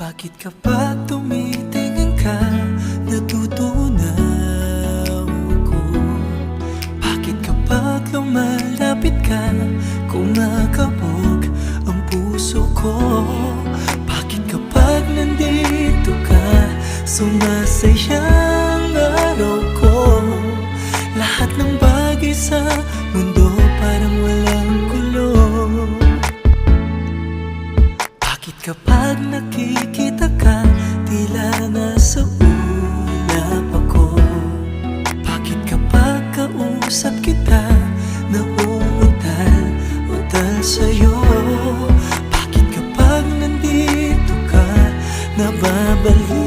Bakit kapag tumitingin ka, natutunaw ako? Bakit kapag lumalapit ka, kumakabog ang puso ko? Bakit kapag nandito ka, sumasayang araw ko? Lahat ng bagay sa mundo parang walang gulo. Bakit kapag nakikita ka, tila nasa ulap ako? Bakit kapag kausap kita, nauutal-utal sa'yo? Bakit kapag nandito ka, nababalik